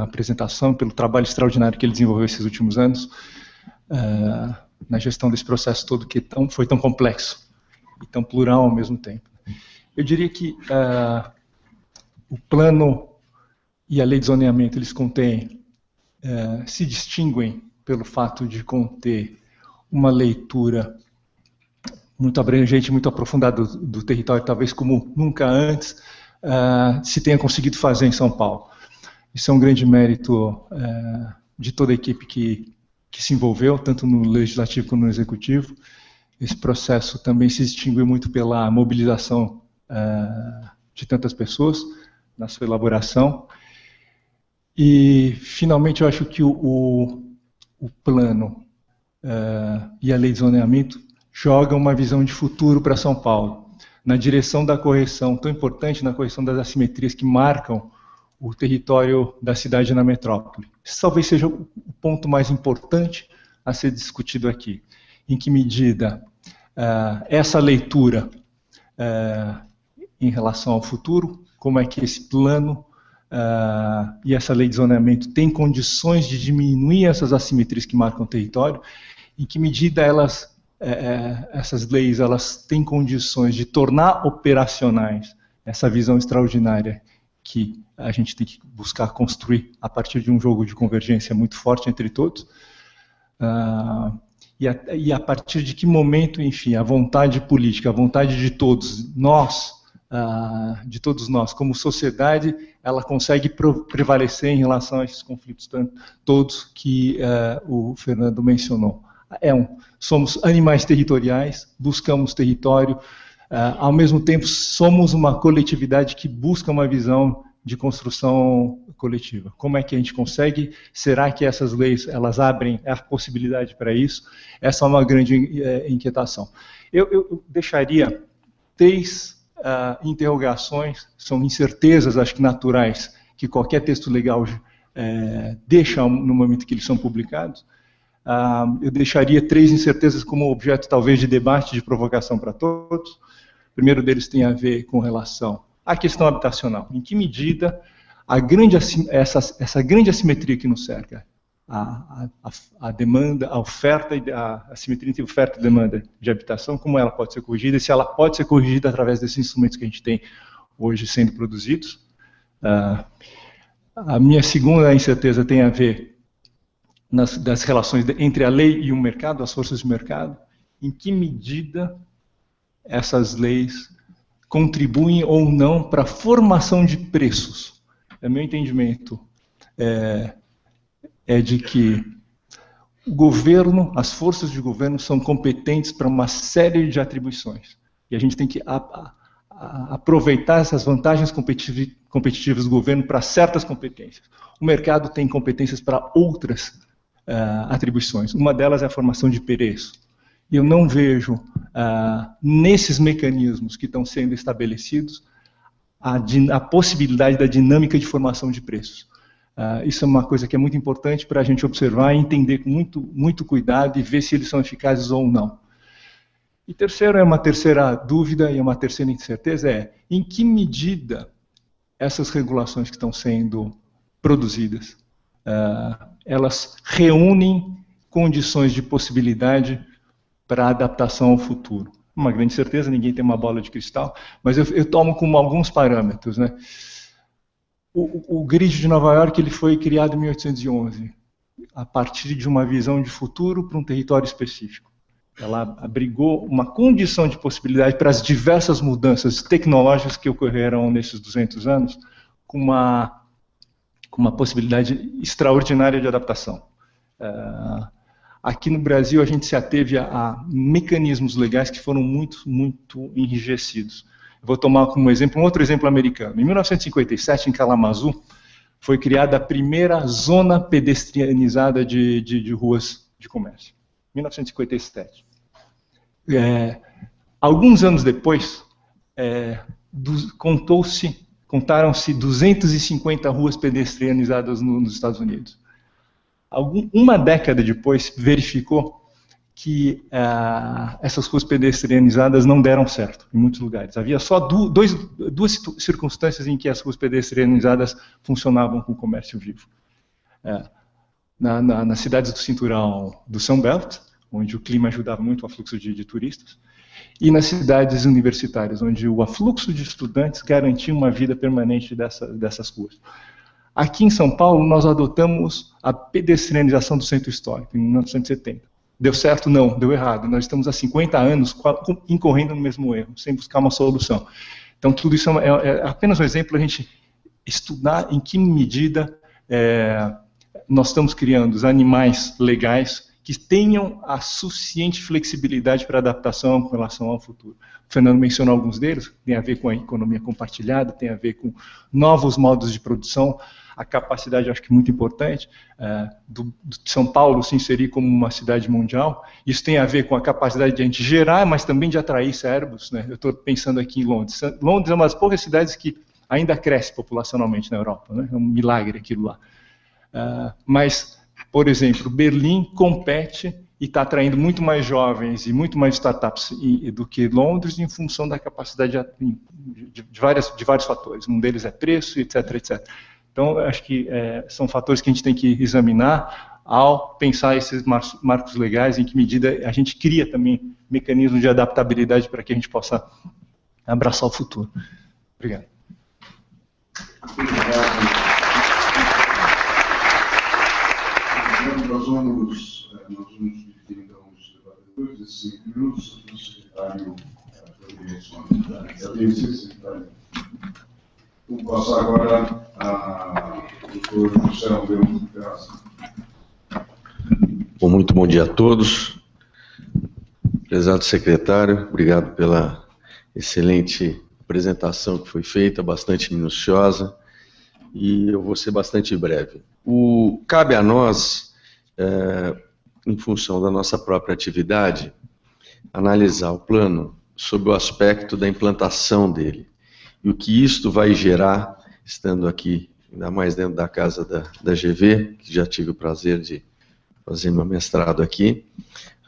apresentação, pelo trabalho extraordinário que ele desenvolveu esses últimos anos na gestão desse processo todo que foi tão complexo e tão plural ao mesmo tempo. Eu diria que o plano e a lei de zoneamento, eles se distinguem pelo fato de conter uma leitura muito abrangente, muito aprofundada do território, talvez como nunca antes se tenha conseguido fazer em São Paulo. Isso é um grande mérito de toda a equipe que se envolveu, tanto no Legislativo como no Executivo. Esse processo também se distingue muito pela mobilização de tantas pessoas na sua elaboração. E, finalmente, eu acho que o plano e a lei de zoneamento jogam uma visão de futuro para São Paulo, na direção da correção, tão importante na correção das assimetrias que marcam o território da cidade na metrópole. Esse talvez seja o ponto mais importante a ser discutido aqui. Em que medida essa leitura em relação ao futuro, como é que esse plano e essa lei de zoneamento tem condições de diminuir essas assimetrias que marcam o território, em que medida essas leis têm condições de tornar operacionais essa visão extraordinária que a gente tem que buscar construir a partir de um jogo de convergência muito forte entre todos, e a partir de que momento, enfim, a vontade política, a vontade de todos nós, como sociedade, ela consegue prevalecer em relação a esses conflitos todos que o Fernando mencionou. Somos animais territoriais, buscamos território, ao mesmo tempo somos uma coletividade que busca uma visão de construção coletiva. Como é que a gente consegue? Será que essas leis elas abrem a possibilidade para isso? Essa é uma grande inquietação. Eu deixaria 3 interrogações, são incertezas, acho que naturais, que qualquer texto legal deixa no momento que eles são publicados. Eu deixaria 3 incertezas como objeto, talvez, de debate, de provocação para todos. O primeiro deles tem a ver com relação à questão habitacional. Em que medida essa grande assimetria que nos cerca, a demanda, a oferta, a assimetria entre oferta e demanda de habitação, como ela pode ser corrigida, e se ela pode ser corrigida através desses instrumentos que a gente tem hoje sendo produzidos. A minha segunda incerteza tem a ver das relações entre a lei e o mercado, as forças de mercado. Em que medida essas leis contribuem ou não para a formação de preços? Meu entendimento é de que o governo, as forças de governo são competentes para uma série de atribuições. E a gente tem que aproveitar essas vantagens competitivas do governo para certas competências. O mercado tem competências para outras atribuições. Uma delas é a formação de preço. E eu não vejo nesses mecanismos que estão sendo estabelecidos a possibilidade da dinâmica de formação de preços. Isso é uma coisa que é muito importante para a gente observar e entender com muito cuidado e ver se eles são eficazes ou não. E terceiro, uma terceira dúvida e uma terceira incerteza em que medida essas regulações que estão sendo produzidas, elas reúnem condições de possibilidade para a adaptação ao futuro. Uma grande certeza, ninguém tem uma bola de cristal, mas eu tomo como alguns parâmetros, né? O grid de Nova York ele foi criado em 1811, a partir de uma visão de futuro para um território específico. Ela abrigou uma condição de possibilidade para as diversas mudanças tecnológicas que ocorreram nesses 200 anos, com uma possibilidade extraordinária de adaptação. Aqui no Brasil, a gente se ateve a mecanismos legais que foram muito enrijecidos. Eu vou tomar como exemplo um outro exemplo americano. Em 1957, em Kalamazoo, foi criada a primeira zona pedestrianizada de ruas de comércio. 1957. Alguns anos depois, contaram-se 250 ruas pedestrianizadas nos Estados Unidos. Uma década depois, verificou que essas ruas pedestrianizadas não deram certo em muitos lugares. Havia só duas circunstâncias em que as ruas pedestrianizadas funcionavam com o comércio vivo. nas cidades do cinturão do Sunbelt, onde o clima ajudava muito o afluxo de turistas, e nas cidades universitárias, onde o afluxo de estudantes garantia uma vida permanente dessas ruas. Aqui em São Paulo, nós adotamos a pedestrianização do centro histórico, em 1970. Deu certo? Não, deu errado. Nós estamos há 50 anos incorrendo no mesmo erro, sem buscar uma solução. Então, tudo isso é apenas um exemplo para a gente estudar em que medida nós estamos criando os animais legais que tenham a suficiente flexibilidade para adaptação com relação ao futuro. O Fernando mencionou alguns deles, tem a ver com a economia compartilhada, tem a ver com novos modos de produção, a capacidade, acho que muito importante, de São Paulo se inserir como uma cidade mundial. Isso tem a ver com a capacidade de a gente gerar, mas também de atrair cérebros, né? Eu estou pensando aqui em Londres. Londres é uma das poucas cidades que ainda cresce populacionalmente na Europa, né? É um milagre aquilo lá. Mas, por exemplo, Berlim compete e está atraindo muito mais jovens e muito mais startups do que Londres em função da capacidade de vários fatores. Um deles é preço, etc, etc. Então, eu acho que são fatores que a gente tem que examinar ao pensar esses marcos legais, em que medida a gente cria também mecanismos de adaptabilidade para que a gente possa abraçar o futuro. Obrigado. Nós vamos dividir então os debatedores de 5 minutos. O secretário da direção secretário. Vou passar agora ao doutor José Alberto de Graça. Bom, muito bom dia a todos. Prezado secretário, obrigado pela excelente apresentação que foi feita, bastante minuciosa, e eu vou ser bastante breve. Cabe a nós, em função da nossa própria atividade, analisar o plano sob o aspecto da implantação dele. E o que isto vai gerar, estando aqui, ainda mais dentro da casa da GV, que já tive o prazer de fazer meu mestrado aqui,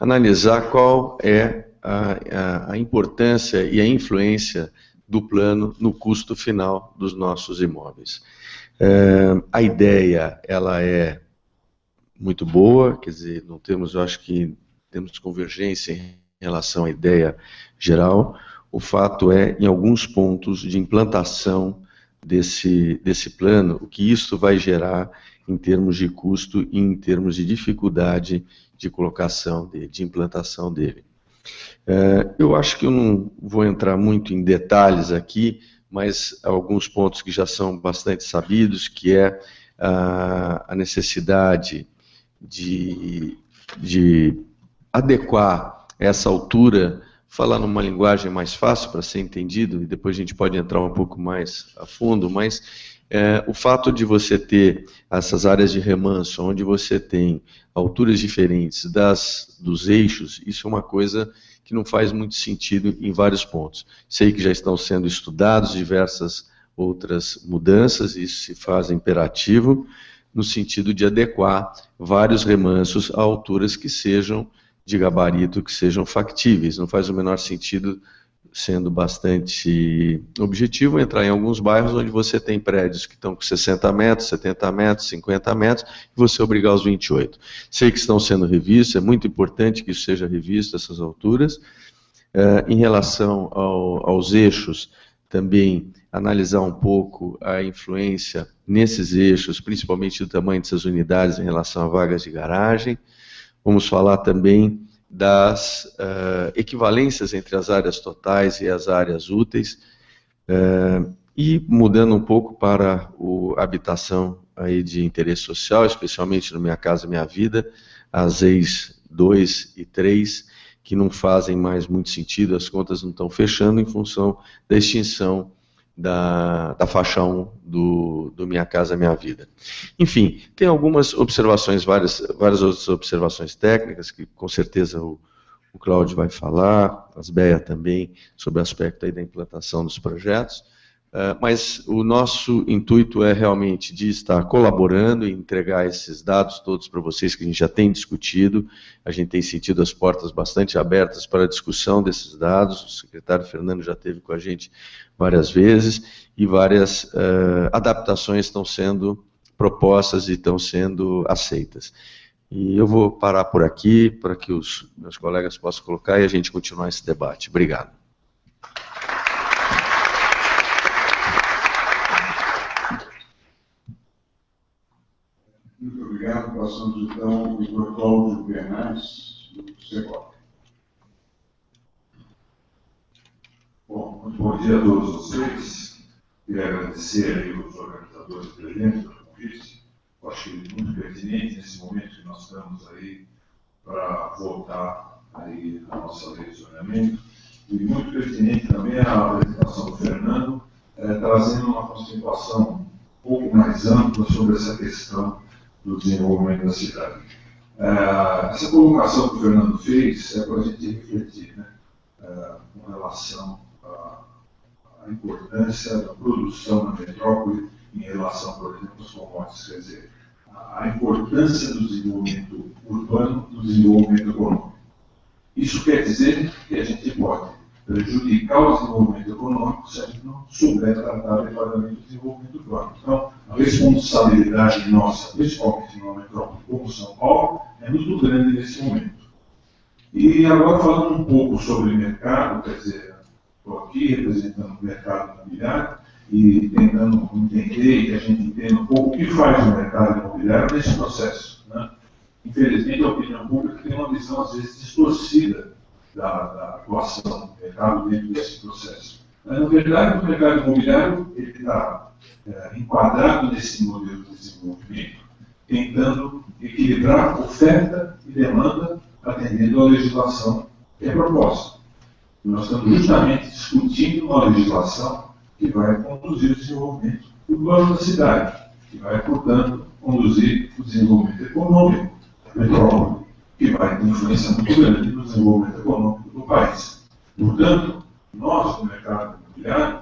analisar qual é a importância e a influência do plano no custo final dos nossos imóveis. A ideia, ela é muito boa, quer dizer, não temos, eu acho que temos convergência em relação à ideia geral. O fato é, em alguns pontos de implantação desse plano, o que isso vai gerar em termos de custo e em termos de dificuldade de colocação, de implantação dele. Eu acho que eu não vou entrar muito em detalhes aqui, mas alguns pontos que já são bastante sabidos, que é a necessidade de adequar essa altura, falar numa linguagem mais fácil para ser entendido, e depois a gente pode entrar um pouco mais a fundo, mas o fato de você ter essas áreas de remanso, onde você tem alturas diferentes dos eixos, isso é uma coisa que não faz muito sentido em vários pontos. Sei que já estão sendo estudados diversas outras mudanças, isso se faz imperativo, no sentido de adequar vários remansos a alturas que sejam de gabarito, que sejam factíveis. Não faz o menor sentido, sendo bastante objetivo, entrar em alguns bairros onde você tem prédios que estão com 60 metros, 70 metros, 50 metros, e você obrigar os 28. Sei que estão sendo revistos, é muito importante que isso seja revisto, essas alturas. Em relação aos eixos, também analisar um pouco a influência nesses eixos, principalmente do tamanho dessas unidades em relação a vagas de garagem. Vamos falar também das equivalências entre as áreas totais e as áreas úteis, e mudando um pouco para a habitação aí de interesse social, especialmente no Minha Casa Minha Vida, as EIs 2 e 3, que não fazem mais muito sentido, as contas não estão fechando em função da extinção da faixa 1 do Minha Casa Minha Vida. Enfim, tem algumas observações, várias outras observações técnicas, que com certeza o Cláudio vai falar, as Beia também, sobre o aspecto aí da implantação dos projetos, mas o nosso intuito é realmente de estar colaborando e entregar esses dados todos para vocês que a gente já tem discutido. A gente tem sentido as portas bastante abertas para a discussão desses dados. O secretário Fernando já esteve com a gente várias vezes e várias adaptações estão sendo propostas e estão sendo aceitas. E eu vou parar por aqui para que os meus colegas possam colocar e a gente continuar esse debate. Obrigado. Muito obrigado. Passamos então ao Dr. Cláudio Bernardes, do SECOP. Bom, muito bom dia a todos vocês. Queria agradecer aí os organizadores presentes pelo convite. Eu acho que é muito pertinente nesse momento que nós estamos aí para votar aí a nossa lei de zoneamento. E muito pertinente também a apresentação do Fernando, trazendo uma conceituação um pouco mais ampla sobre essa questão do desenvolvimento da cidade. Essa colocação que o Fernando fez é para a gente refletir, né, com relação à importância da produção na metrópole em relação, por exemplo, aos commodities, quer dizer, a importância do desenvolvimento urbano do desenvolvimento econômico. Isso quer dizer que a gente pode prejudicar o desenvolvimento econômico se a gente não souber tratar adequadamente o desenvolvimento urbano. Então, a responsabilidade nossa, principalmente numa metrópole como São Paulo, é muito grande nesse momento. E agora falando um pouco sobre mercado, quer dizer, estou aqui representando o mercado imobiliário e tentando entender e que a gente entenda um pouco o que faz o mercado imobiliário nesse processo, né? Infelizmente, a opinião pública tem uma visão, às vezes, distorcida da atuação do mercado dentro desse processo. Mas, na verdade, o mercado imobiliário está enquadrado nesse modelo de desenvolvimento, tentando equilibrar oferta e demanda, atendendo à legislação que é proposta. E nós estamos justamente discutindo uma legislação que vai conduzir o desenvolvimento urbano da cidade, que vai, portanto, conduzir o desenvolvimento econômico da metrópole, que vai ter influência muito grande no desenvolvimento econômico do país. Portanto, nós, do mercado imobiliário,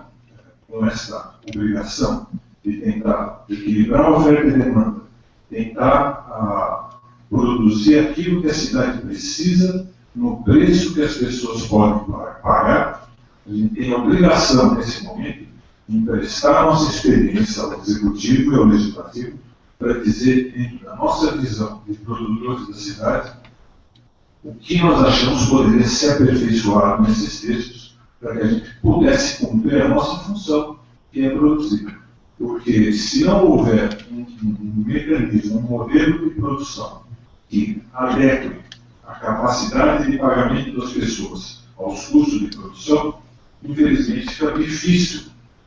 com essa obrigação de tentar equilibrar a oferta e demanda, tentar produzir aquilo que a cidade precisa no preço que as pessoas podem pagar, a gente tem a obrigação, nesse momento, de emprestar a nossa experiência ao Executivo e ao Legislativo para dizer, dentro da nossa visão de produtores da cidade, o que nós achamos poderia ser aperfeiçoado nesses textos para que a gente pudesse cumprir a nossa função, que é produzir. Porque se não houver um mecanismo, um modelo de produção que adeque a capacidade de pagamento das pessoas aos custos de produção, infelizmente fica difícil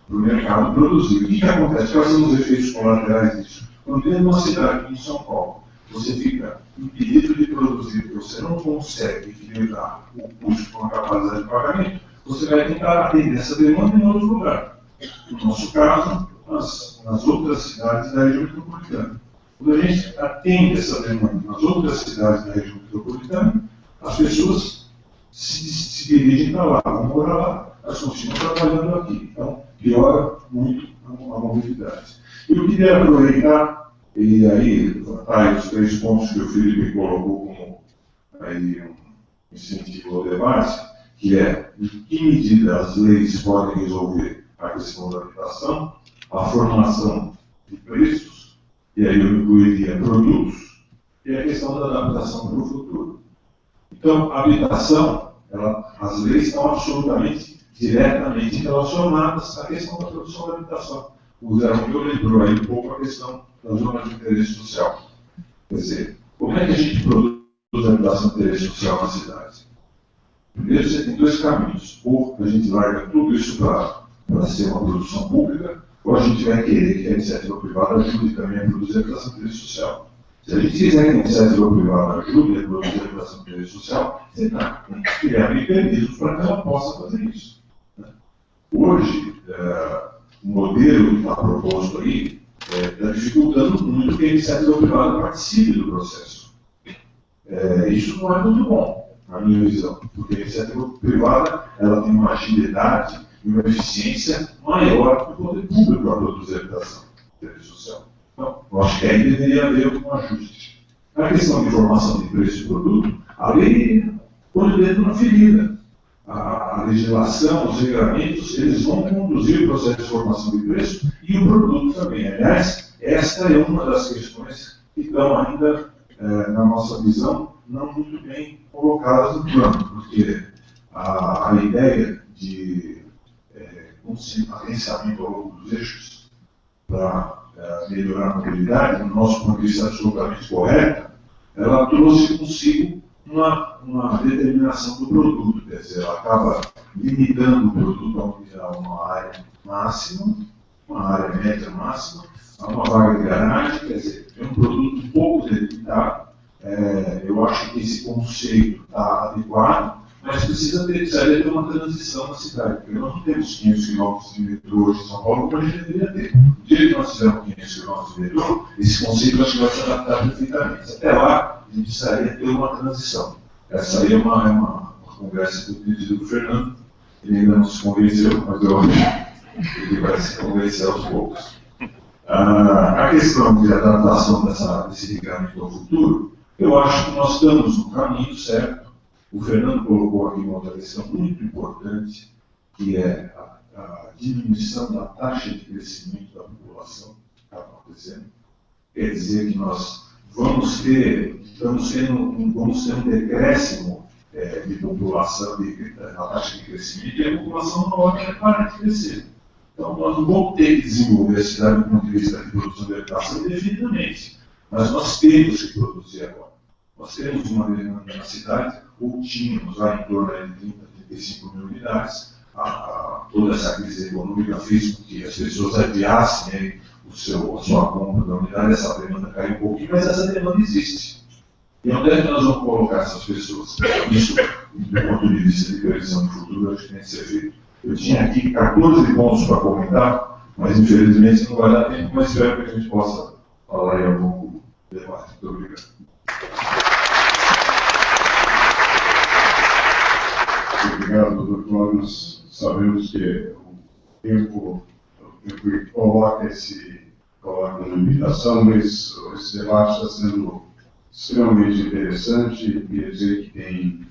para o mercado produzir. O que acontece? Quais são os efeitos colaterais disso? Quando dentro de uma cidade como São Paulo, você fica impedido de produzir, porque você não consegue equilibrar o custo com a capacidade de pagamento, você vai tentar atender essa demanda em outro lugar. No nosso caso, nas outras cidades da região metropolitana. Quando a gente atende essa demanda nas outras cidades da região metropolitana, as pessoas se dirigem para lá, vão morar lá, elas continuam trabalhando aqui. Então, piora muito a mobilidade. Eu queria aproveitar, e aí, levantar os 3 pontos que o Felipe colocou como aí, um incentivo ao debate, que é em que medida as leis podem resolver a questão da habitação, a formação de preços, e aí eu incluiria produtos, e a questão da adaptação para o futuro. Então, a habitação, as leis estão absolutamente, diretamente relacionadas à questão da produção da habitação. O Zé Romeu lembrou aí um pouco a questão da zona de interesse social. Quer dizer, como é que a gente produz a habitação de interesse social na cidade? Primeiro, você tem 2 caminhos. Ou a gente larga tudo isso para ser uma produção pública, ou a gente vai querer que a iniciativa privada ajude também a produzir a habitação de interesse social. Se a gente quiser que a iniciativa privada ajude a produzir a habitação de interesse social, você tem que criar mecanismos para que ela possa fazer isso. Hoje, o modelo que está proposto aí está dificultando muito que a iniciativa privada participe do processo. Isso não é muito bom, na minha visão, porque a iniciativa privada ela tem uma agilidade e uma eficiência maior que o poder público para produzir a habitação de interesse social. Então, eu acho que aí deveria haver um ajuste. A questão de formação de preço de produto, a lei põe o dedo na ferida. A legislação, os regulamentos, eles vão conduzir o processo de formação de preço e o produto também. Aliás, esta é uma das questões que estão ainda, na nossa visão, não muito bem colocadas no plano, porque a ideia de agenciamento ao longo dos eixos para melhorar a mobilidade, no nosso ponto de vista absolutamente correta, ela trouxe consigo uma determinação do produto, quer dizer, ela acaba limitando o produto a uma área máxima, uma área média máxima, a uma vaga de garagem, quer dizer, é um produto um pouco delimitado. Eu acho que esse conceito está adequado, mas precisaria ter uma transição na cidade, porque nós não temos 500 quilômetros de metrô hoje em São Paulo, como a gente deveria ter. No dia que nós tivermos 500 quilômetros de metrô, esse conceito acho que vai se adaptar perfeitamente. Até lá, a gente precisaria ter uma transição. Essa aí é uma conversa que eu pedi do Fernando, ele ainda não se convenceu, mas eu acho que ele vai se convencer aos poucos. A questão de adaptação desse ligamento ao futuro, eu acho que nós estamos no caminho certo. O Fernando colocou aqui uma outra questão muito importante, que é a diminuição da taxa de crescimento da população que está acontecendo. Quer dizer que nós vamos ter um decréscimo de população, na taxa de crescimento, e a população não vai parar de crescer. Então, nós não vamos ter que desenvolver a cidade do ponto de vista de produção de habitação indefinidamente, mas nós temos que produzir agora. Nós temos uma demanda na cidade, ou tínhamos lá em torno de 30, 35 mil unidades. Toda essa crise econômica fez com que as pessoas adiassem a sua compra da unidade, essa demanda caiu um pouquinho, mas essa demanda existe. E onde é que nós vamos colocar essas pessoas? Isso, do ponto de vista de previsão de futuro, acho que tem que ser feito. Eu tinha aqui 14 pontos para comentar, mas infelizmente não vai dar tempo, mas espero que a gente possa falar aí ao longo do debate. Muito obrigado. Obrigado, doutor Cláudio. Nós sabemos que o tempo coloca uma limitação, mas esse debate está sendo extremamente interessante. Queria dizer que tem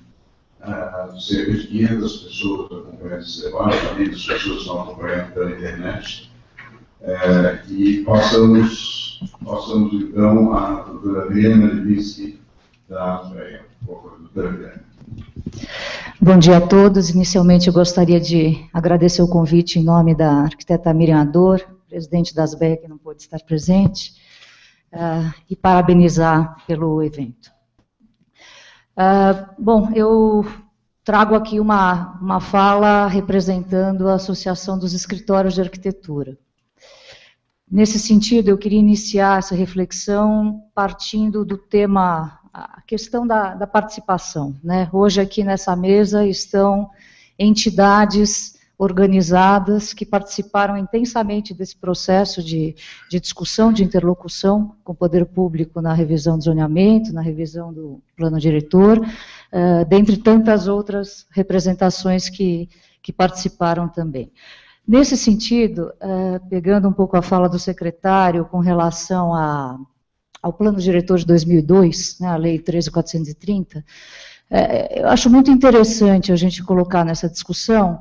cerca de 500 pessoas acompanhando esse debate, além das pessoas que estão acompanhando pela internet. E passamos então à doutora Adriana Levinsky, da ASBEA. Por favor, doutora Adriana. Bom dia a todos. Inicialmente, eu gostaria de agradecer o convite em nome da arquiteta Miriam Ador, presidente da ASBEA, que não pôde estar presente, e parabenizar pelo evento. Bom, eu trago aqui uma fala representando a Associação dos Escritórios de Arquitetura. Nesse sentido, eu queria iniciar essa reflexão partindo do tema, a questão da participação, né? Hoje aqui nessa mesa estão entidades organizadas que participaram intensamente desse processo de discussão, de interlocução com o poder público na revisão do zoneamento, na revisão do plano diretor, dentre tantas outras representações que participaram também. Nesse sentido, pegando um pouco a fala do secretário com relação ao plano diretor de 2002, né, a lei 13.430, eu acho muito interessante a gente colocar nessa discussão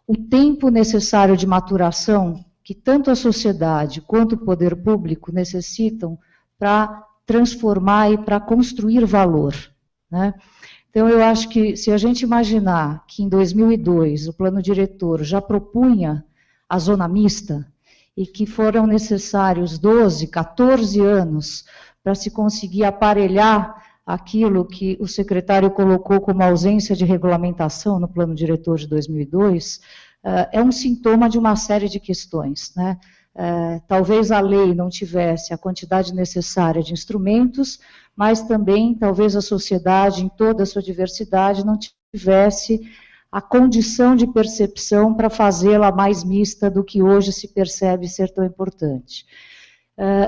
o tempo necessário de maturação que tanto a sociedade quanto o poder público necessitam para transformar e para construir valor, né? Então, eu acho que se a gente imaginar que em 2002 o plano diretor já propunha a zona mista e que foram necessários 12, 14 anos para se conseguir aparelhar aquilo que o secretário colocou como ausência de regulamentação no plano diretor de 2002, é um sintoma de uma série de questões, né? Talvez a lei não tivesse a quantidade necessária de instrumentos, mas também talvez a sociedade, em toda a sua diversidade, não tivesse a condição de percepção para fazê-la mais mista do que hoje se percebe ser tão importante.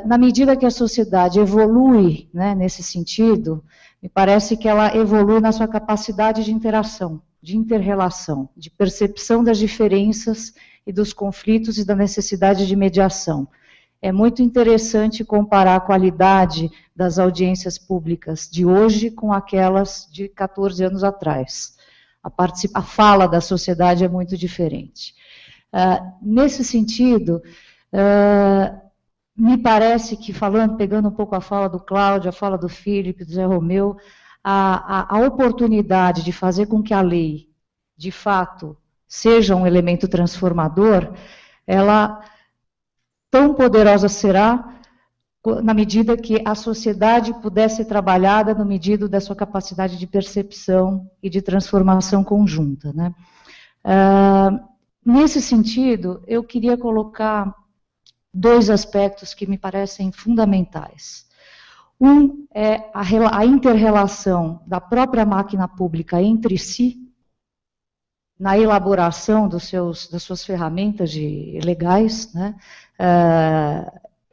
Na medida que a sociedade evolui, né, nesse sentido, me parece que ela evolui na sua capacidade de interação, de inter-relação, de percepção das diferenças e dos conflitos e da necessidade de mediação. É muito interessante comparar a qualidade das audiências públicas de hoje com aquelas de 14 anos atrás. A fala da sociedade é muito diferente. Nesse sentido, Me parece que, pegando um pouco a fala do Cláudio, a fala do Filipe, do Zé Romeu, a oportunidade de fazer com que a lei, de fato, seja um elemento transformador, ela tão poderosa será na medida que a sociedade puder ser trabalhada no medida da sua capacidade de percepção e de transformação conjunta, né? Nesse sentido, eu queria colocar 2 aspectos que me parecem fundamentais. Um é a inter-relação da própria máquina pública entre si, na elaboração das suas ferramentas legais, né?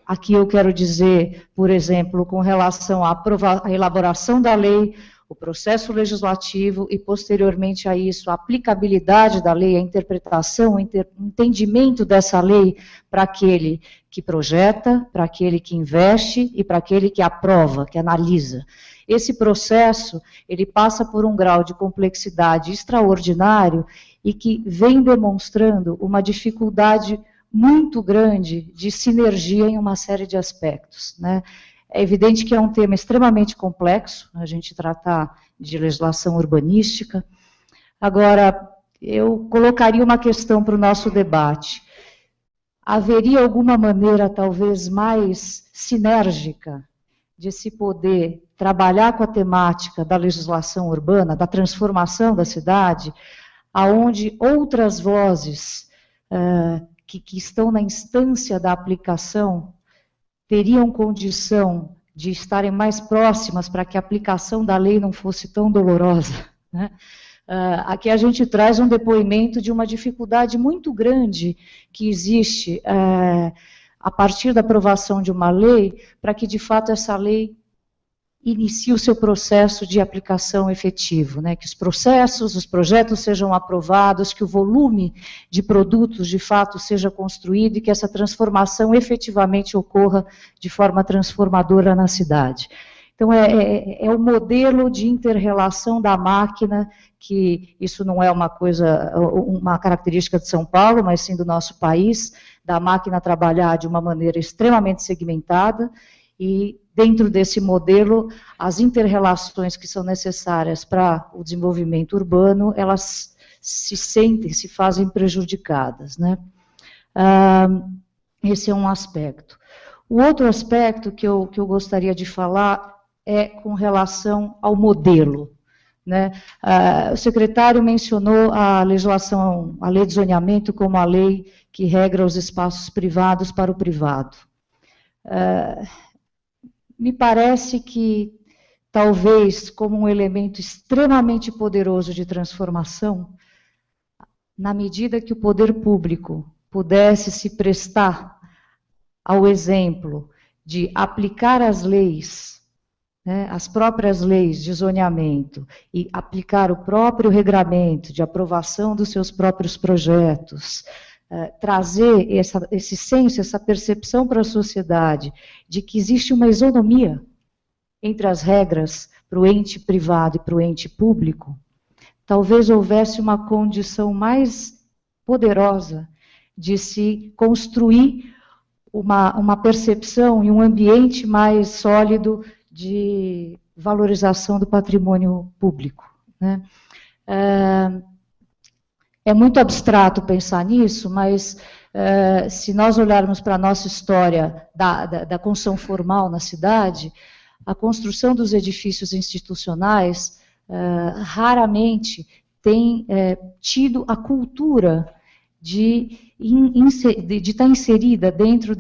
Aqui eu quero dizer, por exemplo, com relação à elaboração da lei, o processo legislativo e, posteriormente a isso, a aplicabilidade da lei, a interpretação, o entendimento dessa lei para aquele que projeta, para aquele que investe e para aquele que aprova, que analisa. Esse processo, ele passa por um grau de complexidade extraordinário e que vem demonstrando uma dificuldade muito grande de sinergia em uma série de aspectos, né? É evidente que é um tema extremamente complexo, a gente tratar de legislação urbanística. Agora, eu colocaria uma questão para o nosso debate. Haveria alguma maneira, talvez, mais sinérgica de se poder trabalhar com a temática da legislação urbana, da transformação da cidade, aonde outras vozes que estão na instância da aplicação teriam condição de estarem mais próximas para que a aplicação da lei não fosse tão dolorosa, né? Aqui a gente traz um depoimento de uma dificuldade muito grande que existe a partir da aprovação de uma lei, para que de fato essa lei inicie o seu processo de aplicação efetivo, né? Que os projetos sejam aprovados, que o volume de produtos de fato seja construído e que essa transformação efetivamente ocorra de forma transformadora na cidade. Então, é o modelo de inter-relação da máquina, que isso não é uma característica de São Paulo, mas sim do nosso país, da máquina trabalhar de uma maneira extremamente segmentada, e dentro desse modelo, as inter-relações que são necessárias para o desenvolvimento urbano, elas se fazem prejudicadas, né? Esse é um aspecto. O outro aspecto que eu gostaria de falar é com relação ao modelo, né? O secretário mencionou a legislação, a lei de zoneamento como a lei que regra os espaços privados para o privado. Me parece que, talvez, como um elemento extremamente poderoso de transformação, na medida que o poder público pudesse se prestar ao exemplo de aplicar as leis, né, as próprias leis de zoneamento, e aplicar o próprio regramento de aprovação dos seus próprios projetos, trazer esse senso, essa percepção para a sociedade de que existe uma isonomia entre as regras para o ente privado e para o ente público, talvez houvesse uma condição mais poderosa de se construir uma percepção e um ambiente mais sólido de valorização do patrimônio público, né? É muito abstrato pensar nisso, mas se nós olharmos para a nossa história da construção formal na cidade, a construção dos edifícios institucionais raramente tem tido a cultura de estar inserida dentro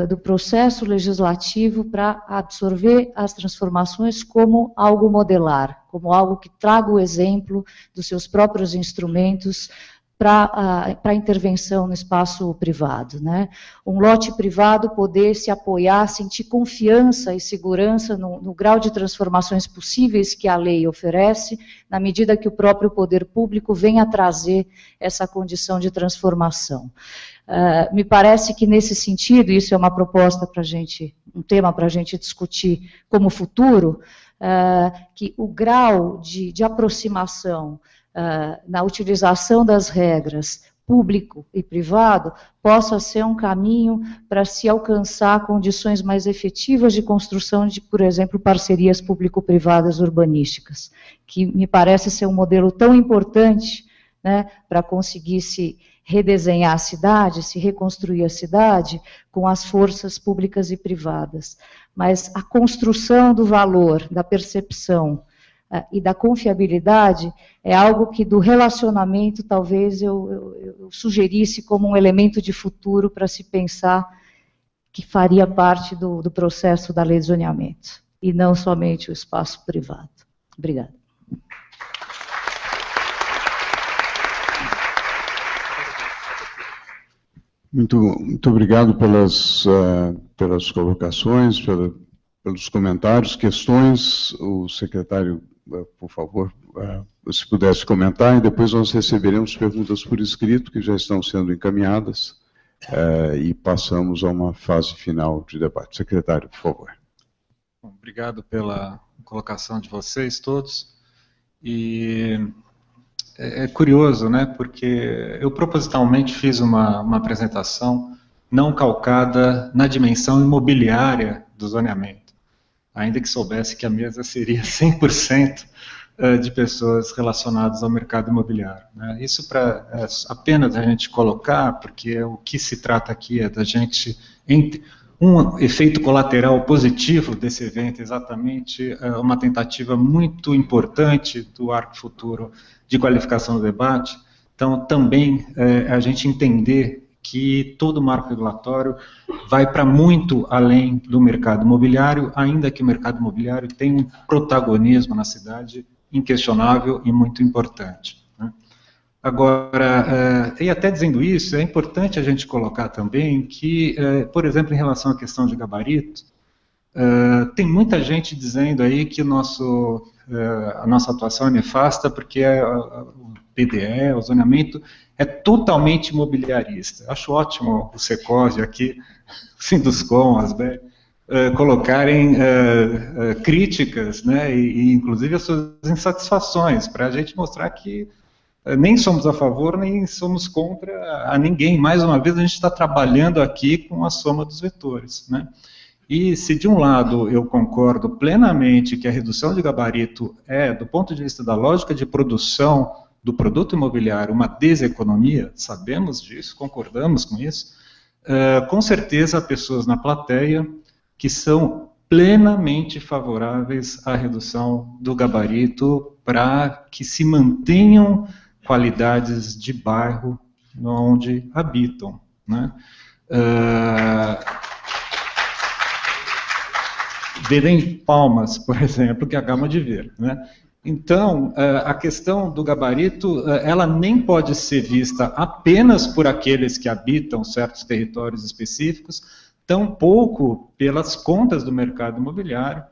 do processo legislativo para absorver as transformações como algo modelar, como algo que traga o exemplo dos seus próprios instrumentos para a intervenção no espaço privado, né? Um lote privado poder se apoiar, sentir confiança e segurança no grau de transformações possíveis que a lei oferece, na medida que o próprio poder público venha trazer essa condição de transformação. Me parece que nesse sentido, isso é uma proposta para a gente, um tema para a gente discutir como futuro, que o grau de aproximação na utilização das regras público e privado possa ser um caminho para se alcançar condições mais efetivas de construção de, por exemplo, parcerias público-privadas urbanísticas, que me parece ser um modelo tão importante, né, para conseguir se redesenhar a cidade, se reconstruir a cidade com as forças públicas e privadas. Mas a construção do valor, da percepção e da confiabilidade é algo que do relacionamento talvez eu sugerisse como um elemento de futuro para se pensar que faria parte do processo da lei de zoneamento, e não somente o espaço privado. Obrigada. Muito obrigado pelas colocações, pelos comentários, questões. O secretário, por favor, se pudesse comentar, e depois nós receberemos perguntas por escrito, que já estão sendo encaminhadas, e passamos a uma fase final de debate. Secretário, por favor. Bom, obrigado pela colocação de vocês todos. E é curioso, né, porque eu propositalmente fiz uma apresentação não calcada na dimensão imobiliária do zoneamento, ainda que soubesse que a mesa seria 100% de pessoas relacionadas ao mercado imobiliário, né. Isso para apenas a gente colocar, porque o que se trata aqui é da gente, um efeito colateral positivo desse evento, exatamente uma tentativa muito importante do Arco Futuro de qualificação do debate. Então, também a gente entender que todo o marco regulatório vai para muito além do mercado imobiliário, ainda que o mercado imobiliário tenha um protagonismo na cidade inquestionável e muito importante, né? Agora, e até dizendo isso, é importante a gente colocar também que, por exemplo, em relação à questão de gabarito, tem muita gente dizendo aí que a nossa atuação é nefasta porque o PDE, o zoneamento, é totalmente imobiliarista. Acho ótimo o Secov aqui, o Sinduscom, as BER, colocarem críticas, né, e inclusive as suas insatisfações, para a gente mostrar que nem somos a favor, nem somos contra a ninguém. Mais uma vez, a gente está trabalhando aqui com a soma dos vetores, né? E se de um lado eu concordo plenamente que a redução de gabarito é, do ponto de vista da lógica de produção do produto imobiliário, uma deseconomia, sabemos disso, concordamos com isso, com certeza há pessoas na plateia que são plenamente favoráveis à redução do gabarito para que se mantenham qualidades de bairro onde habitam, né? Verem Palmas, por exemplo, que acabam de ver, né? Então, a questão do gabarito, ela nem pode ser vista apenas por aqueles que habitam certos territórios específicos, tampouco pelas contas do mercado imobiliário.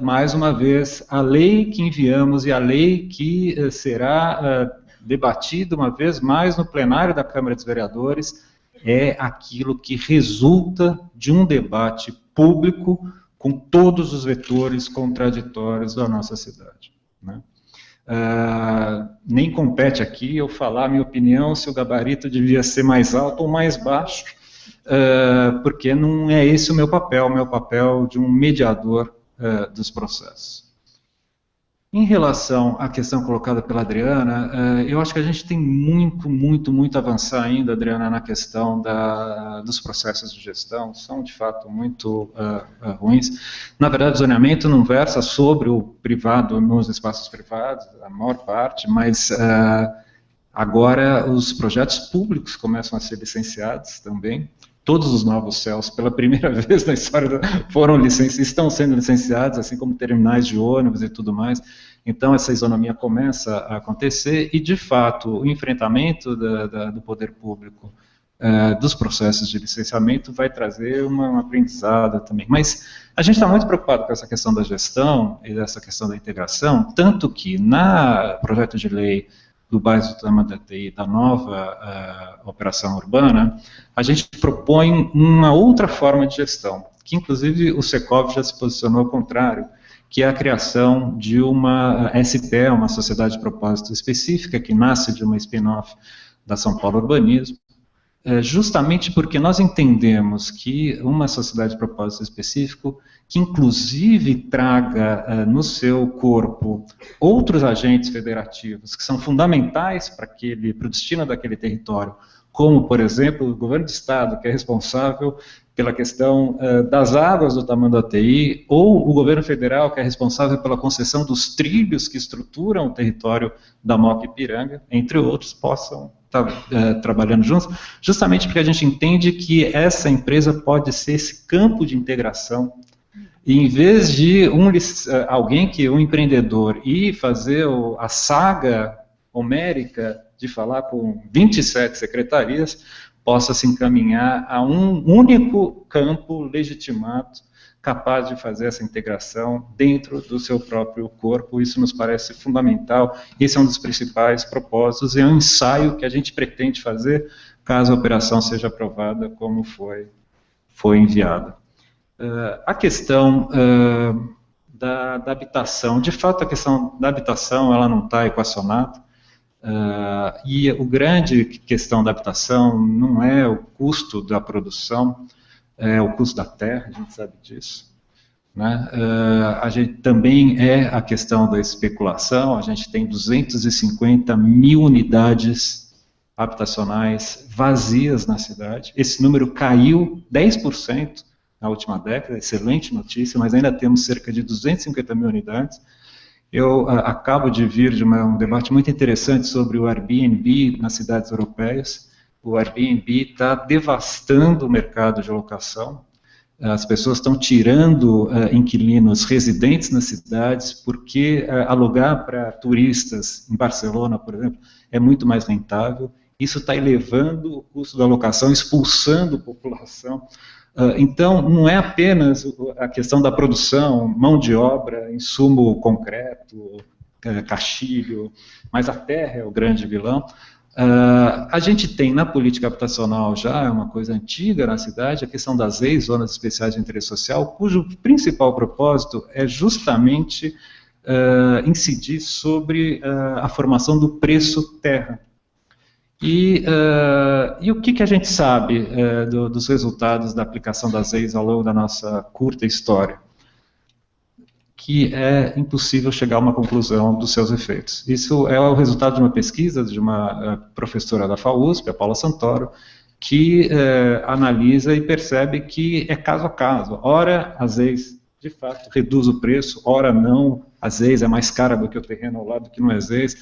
Mais uma vez, a lei que enviamos e a lei que será debatida uma vez mais no plenário da Câmara dos Vereadores é aquilo que resulta de um debate público com todos os vetores contraditórios da nossa cidade, né? Nem compete aqui eu falar a minha opinião se o gabarito devia ser mais alto ou mais baixo, porque não é esse o meu papel de um mediador dos processos. Em relação à questão colocada pela Adriana, eu acho que a gente tem muito a avançar ainda, Adriana, na questão dos processos de gestão, são de fato muito ruins. Na verdade, o zoneamento não versa sobre o privado nos espaços privados, a maior parte, mas agora os projetos públicos começam a ser licenciados também. Todos os novos céus, pela primeira vez na história, estão sendo licenciados, assim como terminais de ônibus e tudo mais. Então, essa isonomia começa a acontecer e, de fato, o enfrentamento do poder público dos processos de licenciamento vai trazer uma aprendizada também. Mas a gente está muito preocupado com essa questão da gestão e dessa questão da integração, tanto que, no projeto de lei do bairro do Tamandatei, da nova operação urbana, a gente propõe uma outra forma de gestão, que inclusive o Secov já se posicionou ao contrário, que é a criação de uma SPE, uma sociedade de propósito específica, que nasce de uma spin-off da São Paulo Urbanismo, justamente porque nós entendemos que uma sociedade de propósito específico, que inclusive traga no seu corpo outros agentes federativos que são fundamentais para o destino daquele território, como, por exemplo, o governo do estado, que é responsável pela questão das águas do Tamanduateí, ou o governo federal, que é responsável pela concessão dos trilhos que estruturam o território da Moca Ipiranga, entre outros, possam estar trabalhando juntos, justamente porque a gente entende que essa empresa pode ser esse campo de integração, e em vez de um empreendedor, ir fazer a saga homérica de falar com 27 secretarias, possa se encaminhar a um único campo legitimado, capaz de fazer essa integração dentro do seu próprio corpo. Isso nos parece fundamental. Esse é um dos principais propósitos, é um ensaio que a gente pretende fazer, caso a operação seja aprovada como foi enviada. A questão da habitação, de fato a questão da habitação ela não está equacionada, e a grande questão da habitação não é o custo da produção, é o custo da terra, a gente sabe disso, né? A gente também é a questão da especulação. A gente tem 250 mil unidades habitacionais vazias na cidade, esse número caiu 10% na última década, excelente notícia, mas ainda temos cerca de 250 mil unidades. Eu acabo de vir de um debate muito interessante sobre o Airbnb nas cidades europeias. O Airbnb está devastando o mercado de locação. As pessoas estão tirando inquilinos residentes nas cidades, porque alugar para turistas em Barcelona, por exemplo, é muito mais rentável. Isso está elevando o custo da locação, expulsando a população. Então, não é apenas a questão da produção, mão de obra, insumo concreto, caixilho, mas a terra é o grande vilão. A gente tem na política habitacional já, é uma coisa antiga na cidade, a questão das EIs, Zonas Especiais de Interesse Social, cujo principal propósito é justamente incidir sobre a formação do preço terra. E o que a gente sabe dos resultados da aplicação das EIs ao longo da nossa curta história? Que é impossível chegar a uma conclusão dos seus efeitos. Isso é o resultado de uma pesquisa de uma professora da FAUSP, a Paula Santoro, que analisa e percebe que é caso a caso. Ora, as EIs, de fato, reduz o preço, ora não, as EIs é mais cara do que o terreno ao lado que não é as EIs.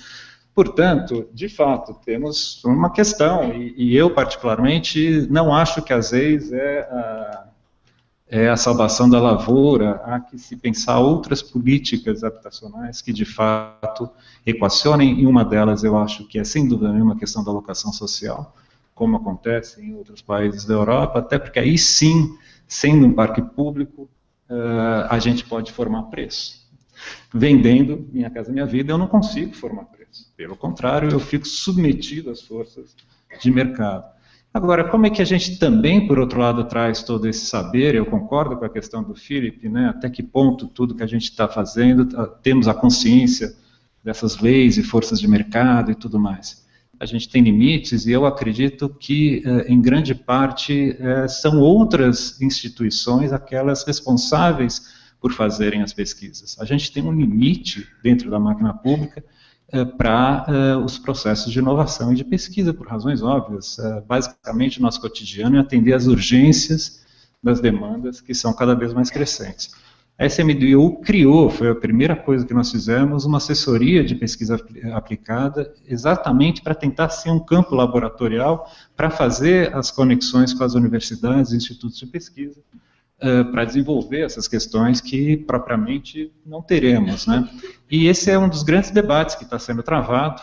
Portanto, de fato, temos uma questão, e eu, particularmente, não acho que as EIs é a salvação da lavoura. Há que se pensar outras políticas habitacionais que, de fato, equacionem, e uma delas eu acho que é, sem dúvida nenhuma, a questão da locação social, como acontece em outros países da Europa, até porque aí sim, sendo um parque público, a gente pode formar preço. Vendendo Minha Casa Minha Vida, eu não consigo formar preço. Pelo contrário, eu fico submetido às forças de mercado. Agora, como é que a gente também, por outro lado, traz todo esse saber? Eu concordo com a questão do Philip, né? Até que ponto tudo que a gente está fazendo, temos a consciência dessas leis e forças de mercado e tudo mais. A gente tem limites, e eu acredito que, em grande parte, são outras instituições aquelas responsáveis por fazerem as pesquisas. A gente tem um limite dentro da máquina pública para os processos de inovação e de pesquisa, por razões óbvias. Basicamente, o nosso cotidiano é atender às urgências das demandas que são cada vez mais crescentes. A SMDU criou, foi a primeira coisa que nós fizemos, uma assessoria de pesquisa aplicada, exatamente para tentar ser um campo laboratorial, para fazer as conexões com as universidades e institutos de pesquisa, para desenvolver essas questões que propriamente não teremos, né? E esse é um dos grandes debates que está sendo travado,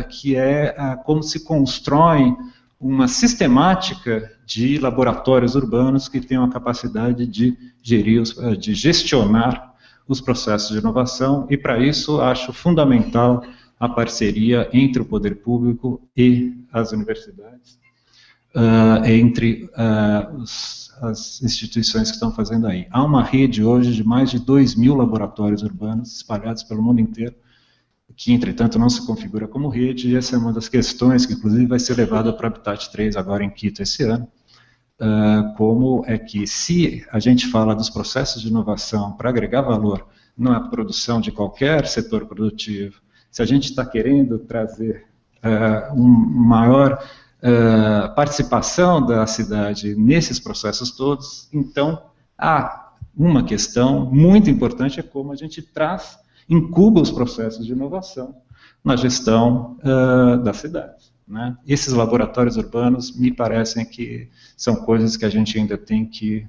que é como se constrói uma sistemática de laboratórios urbanos que tenham a capacidade de gerir, de gestionar os processos de inovação, e para isso acho fundamental a parceria entre o poder público e as universidades, entre as instituições que estão fazendo aí. Há uma rede hoje de mais de 2.000 laboratórios urbanos espalhados pelo mundo inteiro, que, entretanto, não se configura como rede, e essa é uma das questões que, inclusive, vai ser levada para o Habitat 3 agora em Quito esse ano, como é que, se a gente fala dos processos de inovação para agregar valor na produção de qualquer setor produtivo, se a gente está querendo trazer uma maior participação da cidade nesses processos todos, então há uma questão muito importante, é como a gente incuba os processos de inovação na gestão da cidade. Né? Esses laboratórios urbanos me parecem que são coisas que a gente ainda tem que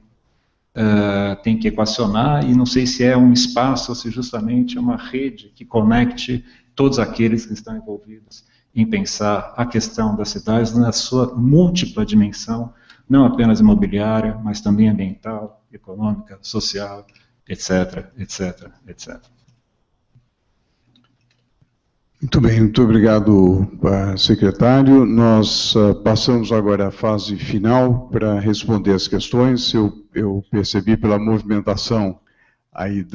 equacionar, e não sei se é um espaço ou se justamente é uma rede que conecte todos aqueles que estão envolvidos em pensar a questão das cidades na sua múltipla dimensão, não apenas imobiliária, mas também ambiental, econômica, social, etc, etc, etc. Muito bem, muito obrigado, secretário. Nós passamos agora à fase final para responder as questões. Eu percebi pela movimentação aí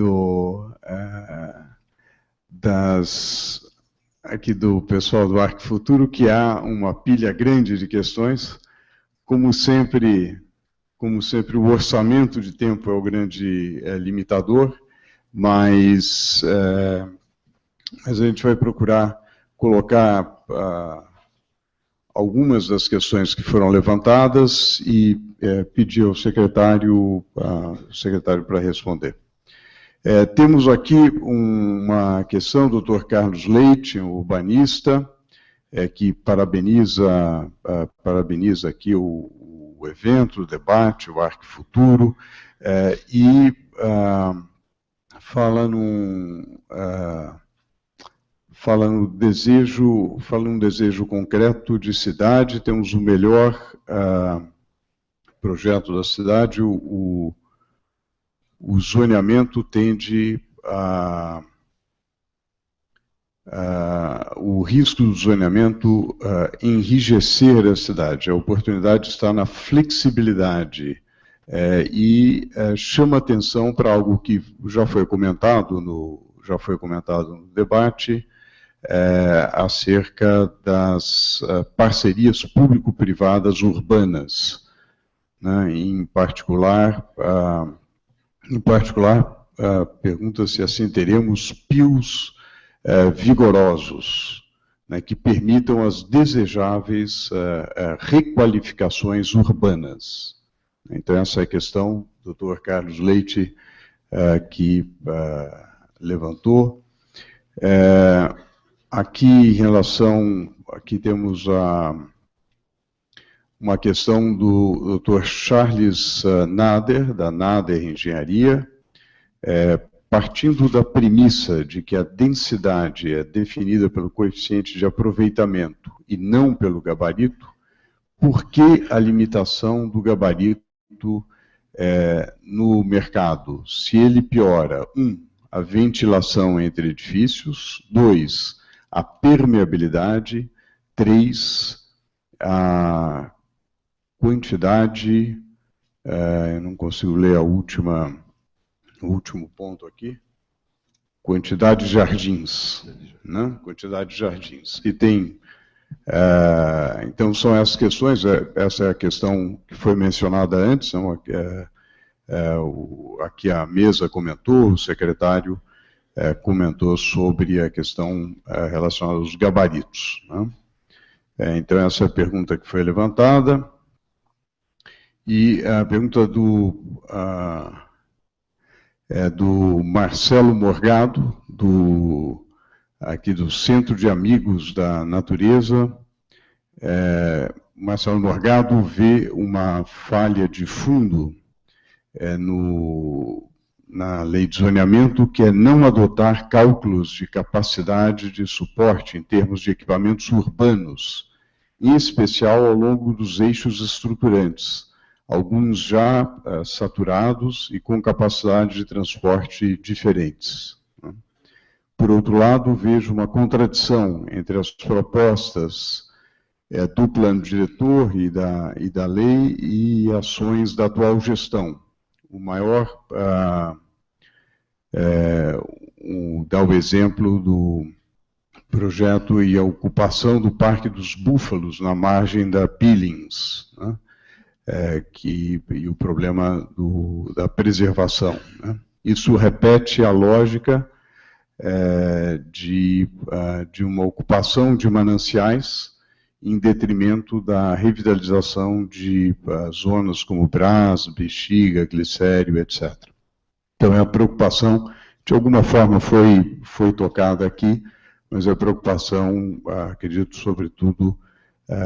aqui do pessoal do Arquifuturo que há uma pilha grande de questões. Como sempre o orçamento de tempo é o grande limitador, mas a gente vai procurar colocar algumas das questões que foram levantadas e pedir ao secretário para responder. Temos aqui uma questão do Dr. Carlos Leite, um urbanista, que parabeniza aqui o evento, o debate, o Arquifuturo, e fala num desejo concreto de cidade. Temos o melhor projeto da cidade. O zoneamento tende o risco do zoneamento enrijecer a cidade. A oportunidade está na flexibilidade e chama atenção para algo que já foi comentado no debate, acerca das parcerias público-privadas urbanas, né? Em particular, pergunta se assim teremos PIOs vigorosos, né, que permitam as desejáveis requalificações urbanas. Então, essa é a questão do Dr. Carlos Leite que levantou. Aqui temos uma questão do Dr. Charles Nader, da Nader Engenharia, partindo da premissa de que a densidade é definida pelo coeficiente de aproveitamento e não pelo gabarito, por que a limitação do gabarito no mercado? Se ele piora, 1, a ventilação entre edifícios, 2, a permeabilidade, 3, a quantidade, eu não consigo ler o último ponto aqui, quantidade de jardins, né? Quantidade de jardins. E tem, então são essas questões, essa é a questão que foi mencionada antes, aqui a mesa comentou, o secretário comentou sobre a questão relacionada aos gabaritos, né? Então essa é a pergunta que foi levantada. E a pergunta do Marcelo Morgado, aqui do Centro de Amigos da Natureza. Marcelo Morgado vê uma falha de fundo na lei de zoneamento, que é não adotar cálculos de capacidade de suporte em termos de equipamentos urbanos, em especial ao longo dos eixos estruturantes, alguns já saturados e com capacidade de transporte diferentes. Por outro lado, vejo uma contradição entre as propostas do plano diretor e da lei e ações da atual gestão. O maior dá o exemplo projeto e a ocupação do Parque dos Búfalos, na margem da Billings, né? E o problema da preservação, né? Isso repete a lógica de uma ocupação de mananciais em detrimento da revitalização de zonas como Brás, Bexiga, Glicério, etc. Então, é a preocupação, de alguma forma foi tocada aqui, mas a preocupação, acredito, sobretudo,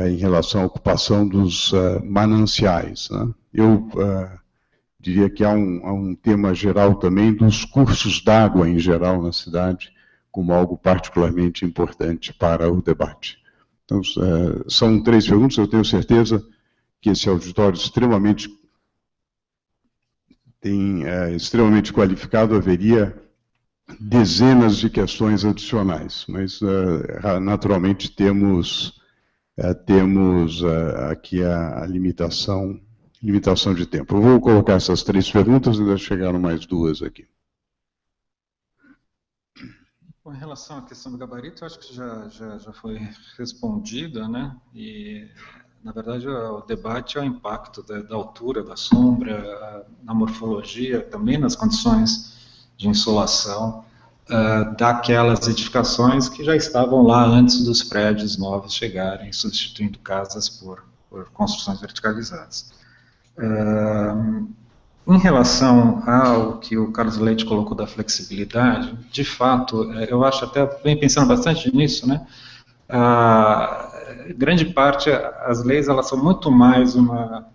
em relação à ocupação dos mananciais, né? Eu diria que há um tema geral também dos cursos d'água em geral na cidade, como algo particularmente importante para o debate. Então, são 3 perguntas, eu tenho certeza que esse auditório extremamente qualificado, haveria dezenas de questões adicionais, mas naturalmente temos aqui a limitação de tempo. Eu vou colocar essas 3 perguntas e ainda chegaram mais 2 aqui. Bom, em relação à questão do gabarito, eu acho que já foi respondida, né? E, na verdade, o debate é o impacto da altura, da sombra, na morfologia, também nas condições de insolação, daquelas edificações que já estavam lá antes dos prédios novos chegarem, substituindo casas por construções verticalizadas. Em relação ao que o Carlos Leite colocou da flexibilidade, de fato, eu acho, até vem pensando bastante nisso, né? Grande parte, as leis, elas são muito mais uma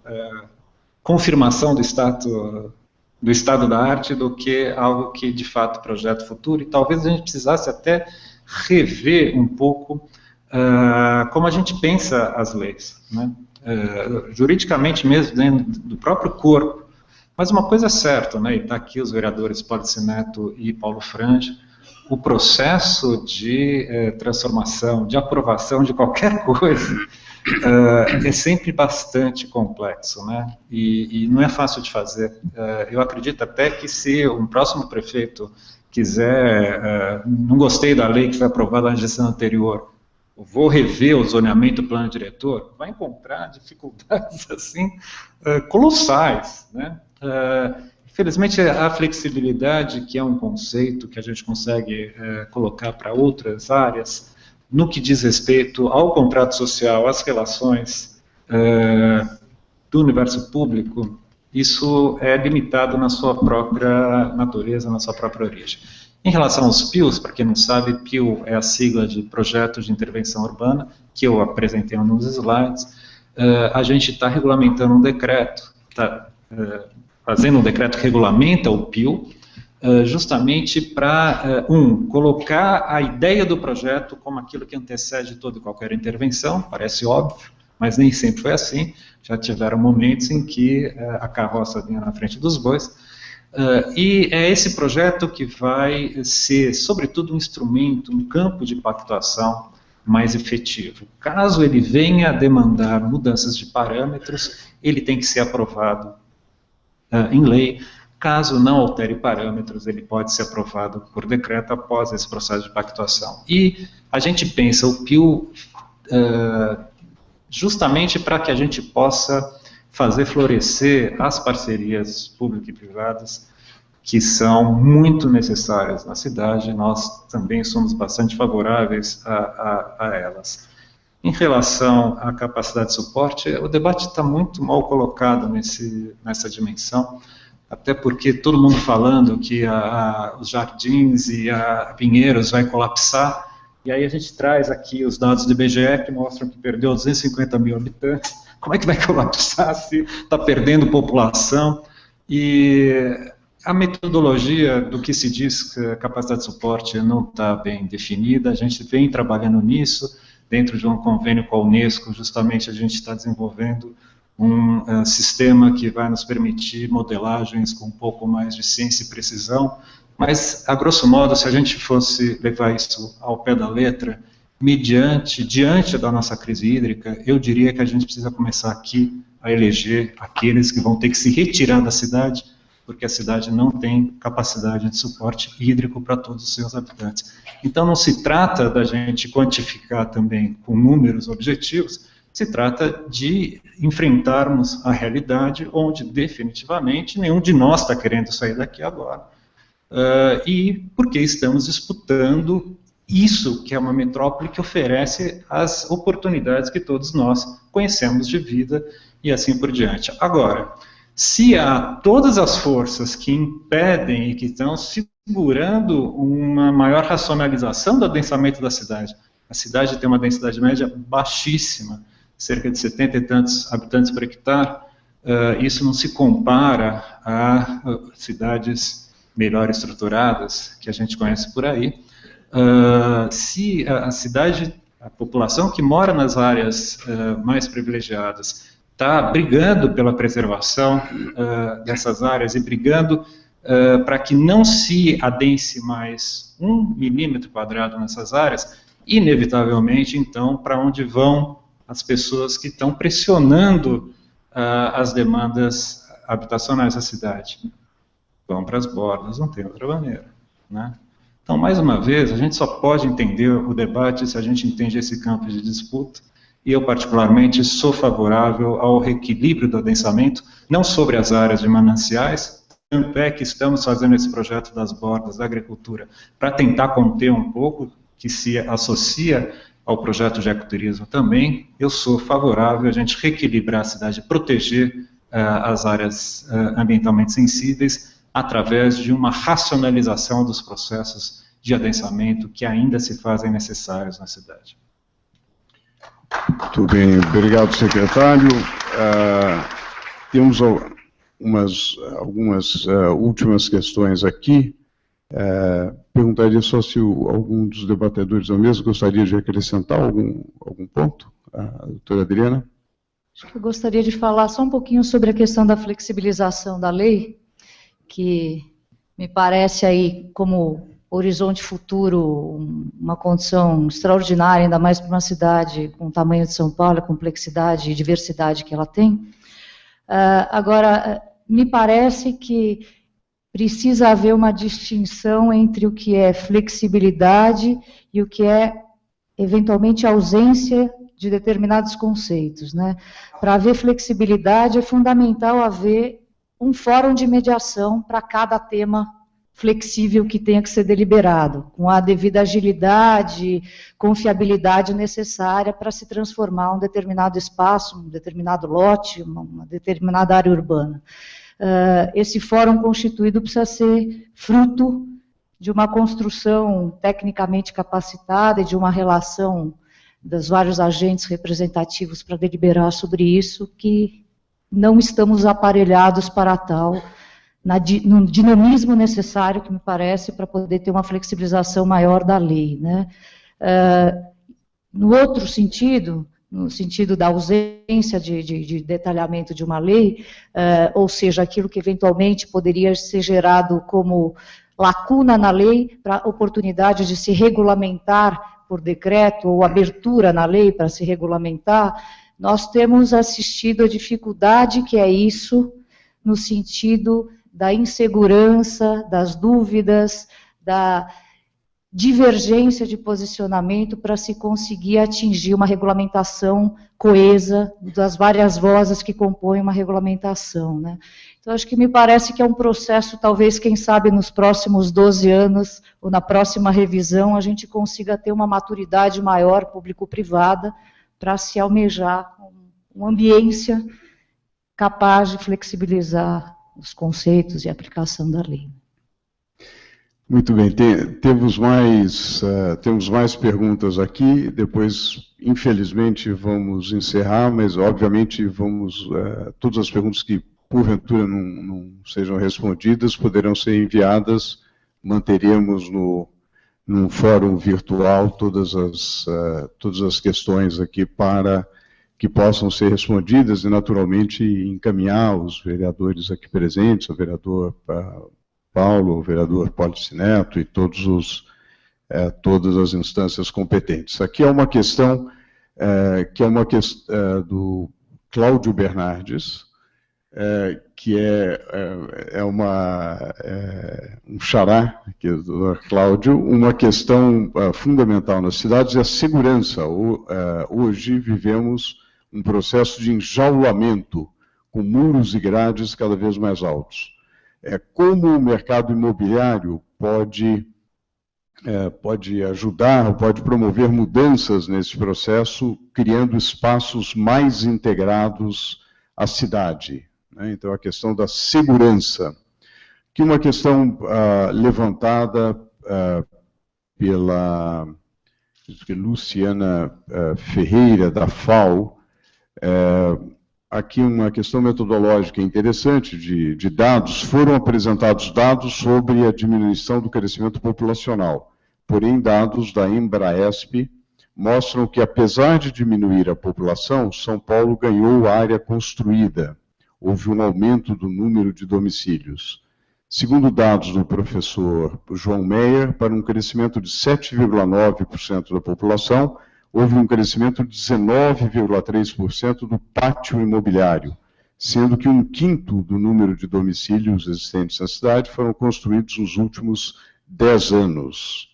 confirmação do estado da arte do que algo que, de fato, projeta o futuro, e talvez a gente precisasse até rever um pouco como a gente pensa as leis, né? Juridicamente mesmo, dentro do próprio corpo. Mas uma coisa é certa, né, e está aqui os vereadores Polici Neto e Paulo Frange, o processo de transformação, de aprovação de qualquer coisa é sempre bastante complexo, né, e não é fácil de fazer. Eu acredito até que se um próximo prefeito quiser, não gostei da lei que foi aprovada na gestão anterior, vou rever o zoneamento do plano diretor, vai encontrar dificuldades assim colossais, né? Infelizmente, a flexibilidade, que é um conceito que a gente consegue colocar para outras áreas, no que diz respeito ao contrato social, às relações do universo público, isso é limitado na sua própria natureza, na sua própria origem. Em relação aos PIUs, para quem não sabe, PIU é a sigla de Projetos de Intervenção Urbana, que eu apresentei nos slides. A gente está regulamentando um decreto, fazendo um decreto que regulamenta o PIU, justamente para, colocar a ideia do projeto como aquilo que antecede toda e qualquer intervenção, parece óbvio, mas nem sempre foi assim. Já tiveram momentos em que a carroça vinha na frente dos bois, e é esse projeto que vai ser, sobretudo, um instrumento, um campo de pactuação mais efetivo. Caso ele venha a demandar mudanças de parâmetros, ele tem que ser aprovado em lei. Caso não altere parâmetros, ele pode ser aprovado por decreto após esse processo de pactuação. E a gente pensa o PIU justamente para que a gente possa fazer florescer as parcerias público e privadas, que são muito necessárias na cidade. Nós também somos bastante favoráveis a elas. Em relação à capacidade de suporte, o debate está muito mal colocado nessa dimensão, até porque todo mundo falando que os Jardins e a Pinheiros vai colapsar, e aí a gente traz aqui os dados do IBGE que mostram que perdeu 250 mil habitantes. Como é que vai colapsar se está perdendo população? E a metodologia do que se diz que a capacidade de suporte não está bem definida. A gente vem trabalhando nisso, dentro de um convênio com a Unesco, justamente a gente está desenvolvendo um sistema que vai nos permitir modelagens com um pouco mais de ciência e precisão, mas, a grosso modo, se a gente fosse levar isso ao pé da letra, diante da nossa crise hídrica, eu diria que a gente precisa começar aqui a eleger aqueles que vão ter que se retirar da cidade porque a cidade não tem capacidade de suporte hídrico para todos os seus habitantes. Então, não se trata da gente quantificar também com números objetivos, se trata de enfrentarmos a realidade onde, definitivamente, nenhum de nós está querendo sair daqui agora. E porque estamos disputando isso, que é uma metrópole que oferece as oportunidades que todos nós conhecemos de vida e assim por diante. Agora, se há todas as forças que impedem e que estão segurando uma maior racionalização do adensamento da cidade, a cidade tem uma densidade média baixíssima, cerca de 70 e tantos habitantes por hectare, isso não se compara a cidades melhor estruturadas que a gente conhece por aí. Se a cidade, a população que mora nas áreas mais privilegiadas está brigando pela preservação dessas áreas e brigando para que não se adense mais 1 milímetro quadrado nessas áreas, inevitavelmente, então, para onde vão as pessoas que estão pressionando as demandas habitacionais da cidade? Vão para as bordas, não tem outra maneira, né? Então, mais uma vez, a gente só pode entender o debate se a gente entende esse campo de disputa, e eu, particularmente, sou favorável ao reequilíbrio do adensamento, não sobre as áreas de mananciais, tanto é que estamos fazendo esse projeto das bordas da agricultura para tentar conter um pouco, que se associa ao projeto de ecoturismo também. Eu sou favorável a gente reequilibrar a cidade, proteger as áreas ambientalmente sensíveis, através de uma racionalização dos processos de adensamento que ainda se fazem necessários na cidade. Muito bem, obrigado, secretário. Temos algumas últimas questões aqui. Perguntaria só se algum dos debatedores da mesa gostaria de acrescentar algum ponto. A doutora Adriana? Acho que eu gostaria de falar só um pouquinho sobre a questão da flexibilização da lei, que me parece aí como horizonte futuro uma condição extraordinária, ainda mais para uma cidade com o tamanho de São Paulo, a complexidade e diversidade que ela tem. Agora, me parece que precisa haver uma distinção entre o que é flexibilidade e o que é, eventualmente, ausência de determinados conceitos, né? Para haver flexibilidade, é fundamental haver um fórum de mediação para cada tema flexível que tenha que ser deliberado, com a devida agilidade, confiabilidade necessária para se transformar um determinado espaço, um determinado lote, uma determinada área urbana. Esse fórum constituído precisa ser fruto de uma construção tecnicamente capacitada e de uma relação dos vários agentes representativos para deliberar sobre isso, que não estamos aparelhados para tal, no dinamismo necessário, que me parece, para poder ter uma flexibilização maior da lei, né? No outro sentido, no sentido da ausência de detalhamento de uma lei, ou seja, aquilo que eventualmente poderia ser gerado como lacuna na lei, para oportunidade de se regulamentar por decreto, ou abertura na lei para se regulamentar, nós temos assistido a dificuldade que é isso, no sentido da insegurança, das dúvidas, da divergência de posicionamento para se conseguir atingir uma regulamentação coesa das várias vozes que compõem uma regulamentação, né? Então, acho que me parece que é um processo, talvez, quem sabe, nos próximos 12 anos, ou na próxima revisão, a gente consiga ter uma maturidade maior público-privada para se almejar uma ambiência capaz de flexibilizar os conceitos e a aplicação da lei. Muito bem, temos mais perguntas aqui, depois, infelizmente, vamos encerrar, mas, obviamente, todas as perguntas que, porventura, não sejam respondidas, poderão ser enviadas, manteremos num fórum virtual todas as questões aqui para que possam ser respondidas e, naturalmente, encaminhar os vereadores aqui presentes, o vereador Paulo, o vereador Pólice Neto e todas as instâncias competentes. Aqui é uma questão do Cláudio Bernardes, que é um xará, que é do Dr. Cláudio, uma questão fundamental nas cidades é a segurança. Hoje vivemos um processo de enjaulamento, com muros e grades cada vez mais altos. Como o mercado imobiliário pode ajudar, pode promover mudanças nesse processo, criando espaços mais integrados à cidade, né? Então, a questão da segurança, que é uma questão levantada pela Luciana Ferreira, da FAO, aqui uma questão metodológica interessante de dados. Foram apresentados dados sobre a diminuição do crescimento populacional, porém dados da Embraesp mostram que, apesar de diminuir a população, São Paulo ganhou área construída. Houve um aumento do número de domicílios. Segundo dados do professor João Meyer, para um crescimento de 7,9% da população, houve um crescimento de 19,3% do pátio imobiliário, sendo que 1/5 do número de domicílios existentes na cidade foram construídos nos últimos 10 anos.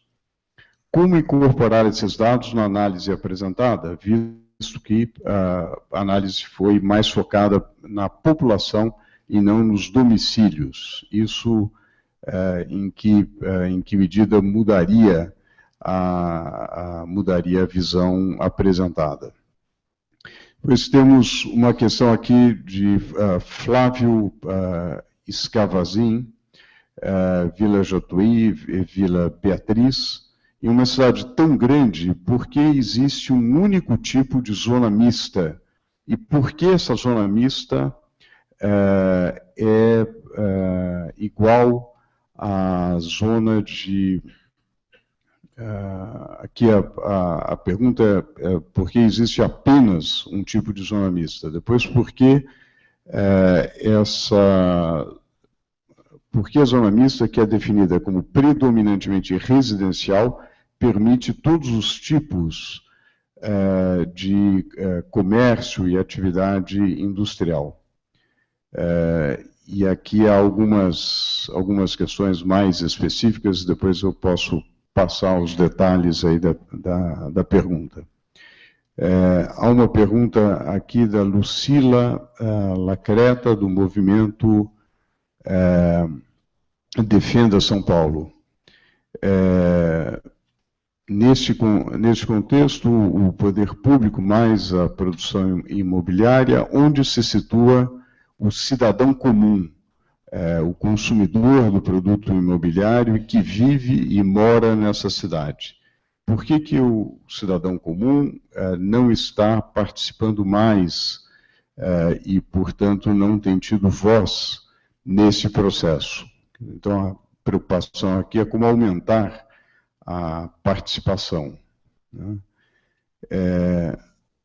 Como incorporar esses dados na análise apresentada, visto que a análise foi mais focada na população e não nos domicílios? Isso em que medida mudaria a visão apresentada? Depois temos uma questão aqui de Flávio Escavazin, Vila Jatuí, Vila Beatriz. Em uma cidade tão grande, por que existe um único tipo de zona mista? E por que essa zona mista é igual à zona de... aqui a pergunta é por que existe apenas um tipo de zona mista? Depois, por que a zona mista, que é definida como predominantemente residencial, permite todos os tipos de comércio e atividade industrial? E aqui há algumas questões mais específicas, depois eu posso passar os detalhes aí da pergunta. Há uma pergunta aqui da Lucila Lacreta, do movimento Defenda São Paulo. Neste contexto, o poder público mais a produção imobiliária, onde se situa o cidadão comum, o consumidor do produto imobiliário e que vive e mora nessa cidade? Por que o cidadão comum não está participando mais e, portanto, não tem tido voz nesse processo? Então, a preocupação aqui é como aumentar a participação, né?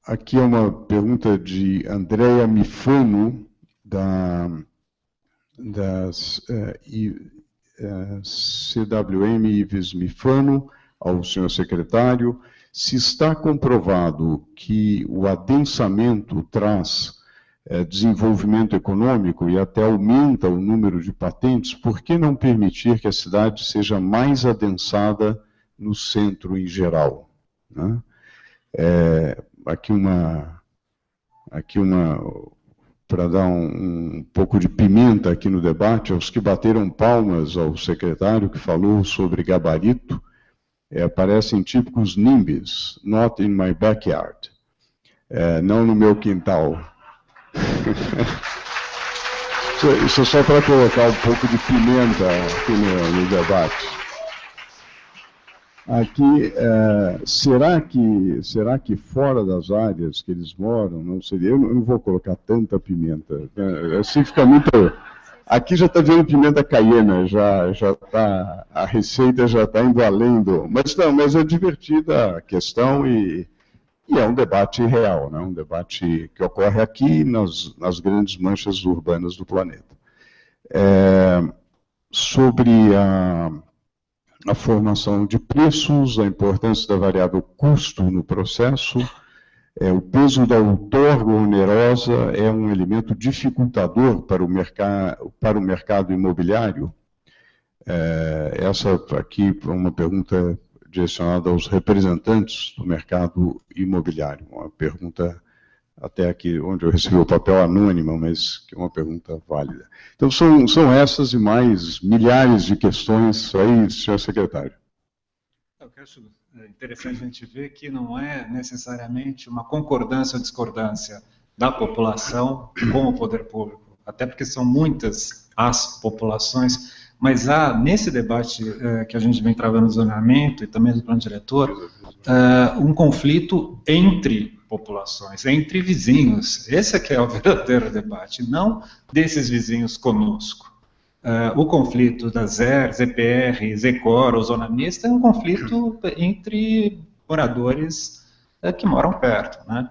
Aqui é uma pergunta de Andréa Mifano, da CWM Ives Mifano, ao senhor secretário: se está comprovado que o adensamento traz desenvolvimento econômico e até aumenta o número de patentes, por que não permitir que a cidade seja mais adensada no centro em geral, né? Aqui uma para dar um pouco de pimenta aqui no debate, aos que bateram palmas ao secretário que falou sobre gabarito, parecem típicos NIMBYs, not in my backyard, não no meu quintal. Isso é só para colocar um pouco de pimenta aqui no debate. Aqui, será que fora das áreas que eles moram, não seria? Eu não vou colocar tanta pimenta, né? Assim fica muito... Aqui já está vendo pimenta caiena, já tá, a receita já está indo além do... Mas é divertida a questão e é um debate real, né? Um debate que ocorre aqui nas grandes manchas urbanas do planeta. Sobre a formação de preços, a importância da variável custo no processo, O peso da outorga onerosa é um elemento dificultador para o mercado imobiliário? Essa aqui é uma pergunta direcionada aos representantes do mercado imobiliário. Uma pergunta até aqui, onde eu recebi o papel anônimo, mas que é uma pergunta válida. Então, são essas e mais milhares de questões aí, senhor secretário. Eu acho interessante a gente ver que não é necessariamente uma concordância ou discordância da população com o poder público, até porque são muitas as populações, mas há, nesse debate que a gente vem travando no zonamento e também no plano diretor, um conflito entre populações, entre vizinhos. Esse é que é o verdadeiro debate, não desses vizinhos conosco. O conflito da ZER, ZPR, ZECOR ou Zona Mista é um conflito entre moradores que moram perto, né?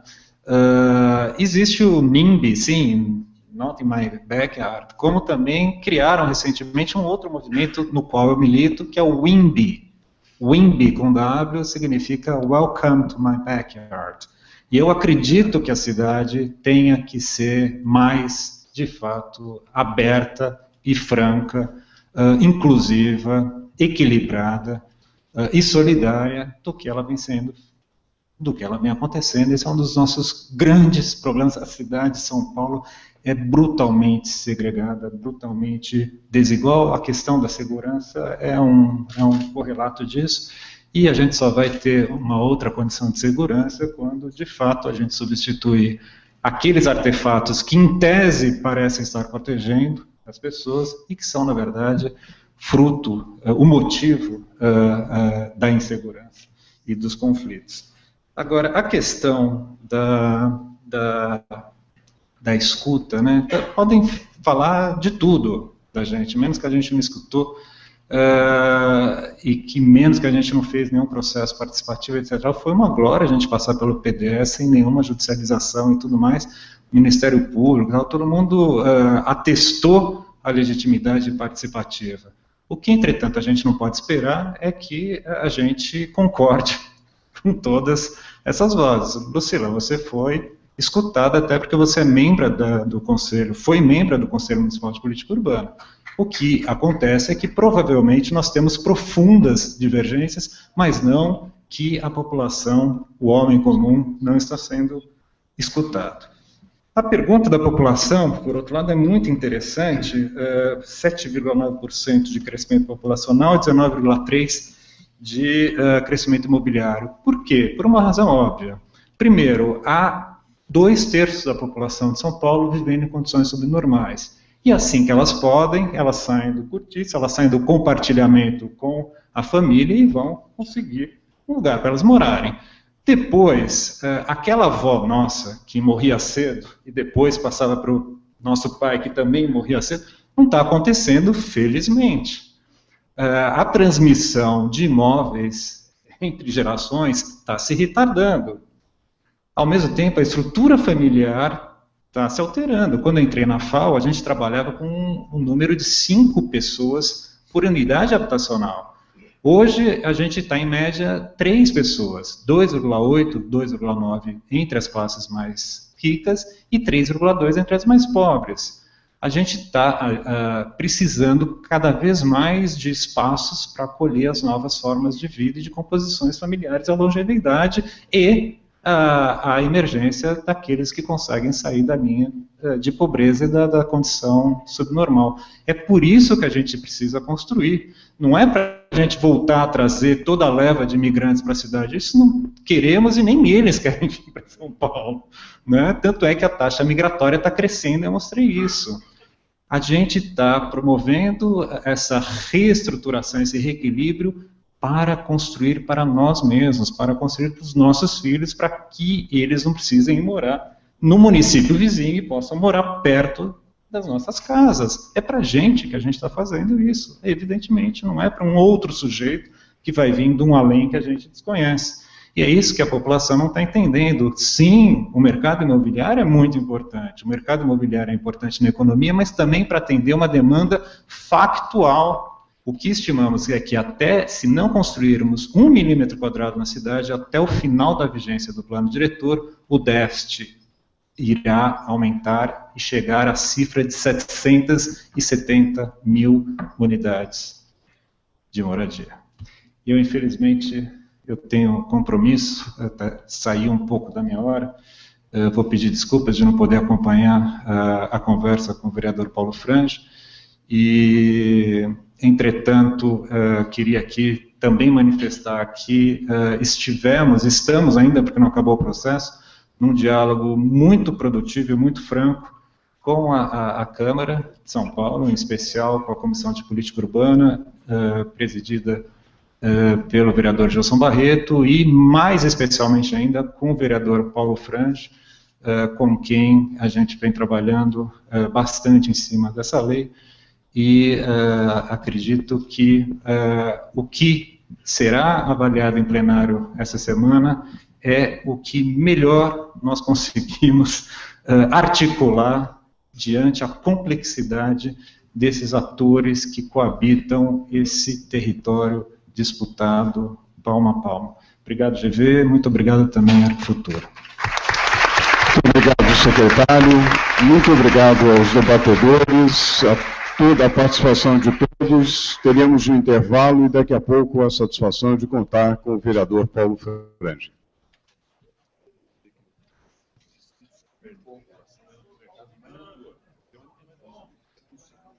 Existe o NIMBY, sim, Not in My Backyard, como também criaram recentemente um outro movimento no qual eu milito, que é o WIMBY. WIMBY com W significa Welcome to My Backyard. E eu acredito que a cidade tenha que ser mais, de fato, aberta e franca, inclusiva, equilibrada e solidária do que ela vem sendo, do que ela vem acontecendo. Esse é um dos nossos grandes problemas. A cidade de São Paulo é brutalmente segregada, brutalmente desigual. A questão da segurança é um correlato disso. E a gente só vai ter uma outra condição de segurança quando, de fato, a gente substituir aqueles artefatos que, em tese, parecem estar protegendo as pessoas e que são, na verdade, fruto, o motivo da insegurança e dos conflitos. Agora, a questão da escuta, né? Podem falar de tudo da gente, menos que a gente não escutou, e que menos que a gente não fez nenhum processo participativo, etc. Foi uma glória a gente passar pelo PDS sem nenhuma judicialização e tudo mais, Ministério Público, todo mundo atestou a legitimidade participativa. O que, entretanto, a gente não pode esperar é que a gente concorde com todas essas vozes. Lucila, você foi escutada até porque você é membro do Conselho, foi membro do Conselho Municipal de Política Urbana. O que acontece é que, provavelmente, nós temos profundas divergências, mas não que a população, o homem comum, não está sendo escutado. A pergunta da população, por outro lado, é muito interessante, 7,9% de crescimento populacional e 19,3% de crescimento imobiliário. Por quê? Por uma razão óbvia. Primeiro, há 2/3 da população de São Paulo vivendo em condições subnormais. E assim que elas podem, elas saem do cortiço, elas saem do compartilhamento com a família e vão conseguir um lugar para elas morarem. Depois, aquela avó nossa que morria cedo e depois passava para o nosso pai que também morria cedo, não está acontecendo, felizmente. A transmissão de imóveis entre gerações está se retardando. Ao mesmo tempo, a estrutura familiar está se alterando. Quando eu entrei na FAO, a gente trabalhava com um número de 5 pessoas por unidade habitacional. Hoje, a gente está, em média, 3 pessoas, 2,8, 2,9 entre as classes mais ricas e 3,2 entre as mais pobres. A gente está precisando cada vez mais de espaços para acolher as novas formas de vida e de composições familiares, a longevidade e a emergência daqueles que conseguem sair da linha de pobreza e da condição subnormal. É por isso que a gente precisa construir. Não é para a gente voltar a trazer toda a leva de imigrantes para a cidade. Isso não queremos e nem eles querem vir para São Paulo, né? Tanto é que a taxa migratória está crescendo, eu mostrei isso. A gente está promovendo essa reestruturação, esse reequilíbrio para construir para nós mesmos, para construir para os nossos filhos, para que eles não precisem morar no município vizinho e possam morar perto das nossas casas. É para a gente que a gente está fazendo isso, evidentemente, não é para um outro sujeito que vai vir de um além que a gente desconhece. E é isso que a população não está entendendo. Sim, o mercado imobiliário é muito importante, o mercado imobiliário é importante na economia, mas também para atender uma demanda factual O que estimamos é que até, se não construirmos 1 milímetro quadrado na cidade, até o final da vigência do plano diretor, o déficit irá aumentar e chegar à cifra de 770 mil unidades de moradia. Eu, infelizmente, eu tenho um compromisso, até sair um pouco da minha hora, vou pedir desculpas de não poder acompanhar a conversa com o vereador Paulo Frange, e, entretanto, queria aqui também manifestar que estamos ainda, porque não acabou o processo, num diálogo muito produtivo e muito franco com a Câmara de São Paulo, em especial com a Comissão de Política Urbana, presidida pelo vereador Gilson Barreto, e mais especialmente ainda com o vereador Paulo Frange, com quem a gente vem trabalhando bastante em cima dessa lei, e acredito que o que será avaliado em plenário essa semana é o que melhor nós conseguimos articular diante a complexidade desses atores que coabitam esse território disputado palmo a palmo. Obrigado, GV, muito obrigado também, Arquitetura. Muito obrigado, secretário, muito obrigado aos debatedores, a toda a participação de todos. Teremos um intervalo e daqui a pouco a satisfação de contar com o vereador Paulo Frange.